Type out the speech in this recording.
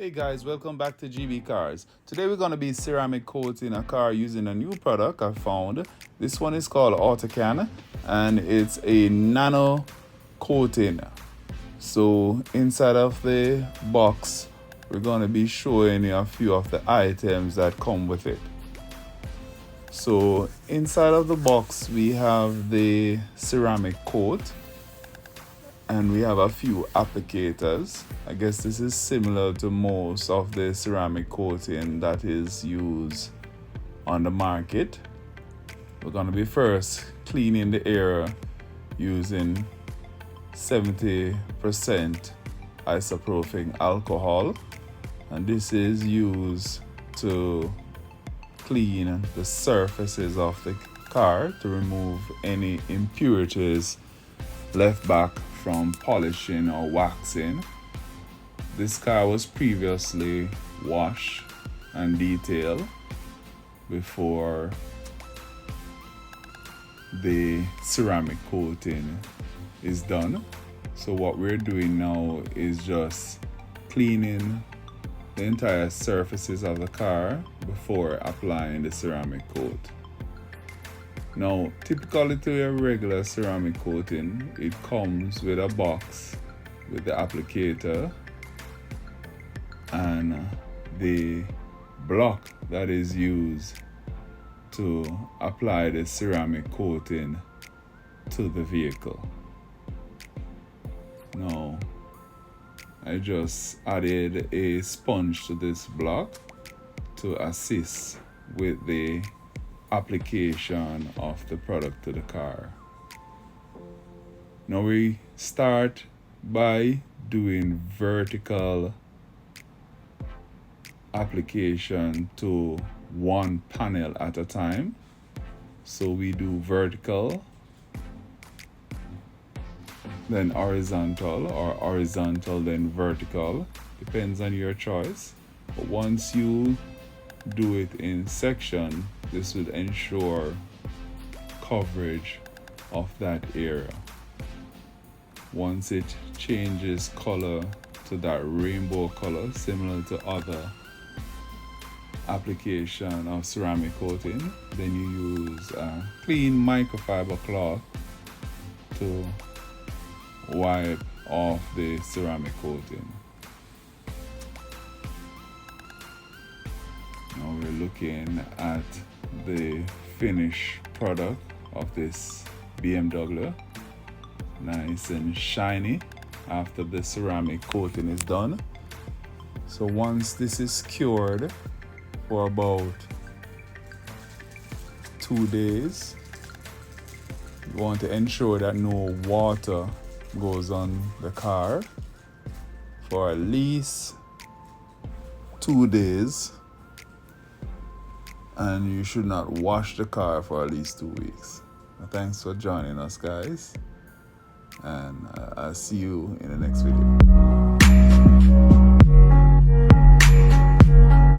Hey guys, welcome back to GB Cars. Today we're going to be ceramic coating a car using a new product I found. This one is called Autocan and it's a nano coating. So inside of the box we're going to be showing you a few of the items that come with it. So inside of the box we have the ceramic coat and we have a few applicators. I guess this is similar to most of the ceramic coating that is used on the market. We're going to be first cleaning the area using 70% isopropyl alcohol, and this is used to clean the surfaces of the car to remove any impurities left back from polishing or waxing. This car was previously washed and detailed before the ceramic coating is done. So what we're doing now is just cleaning the entire surfaces of the car before applying the ceramic coat. Now, typically to a regular ceramic coating, it comes with a box with the applicator and the block that is used to apply the ceramic coating to the vehicle. Now, I just added a sponge to this block to assist with the application of the product to the car. Now we start by doing vertical application to one panel at a time. So we do vertical, then horizontal, or horizontal then vertical, depends on your choice. But once you do it in section, this will ensure coverage of that area. Once it changes color to that rainbow color, similar to other application of ceramic coating, then you use a clean microfiber cloth to wipe off the ceramic coating. Now we're looking at the finished product of this BMW. Nice and shiny after the ceramic coating is done. So once this is cured for about 2 days, you want to ensure that no water goes on the car for at least 2 days, and you should not wash the car for at least 2 weeks. Thanks for joining us, guys, and I'll see you in the next video.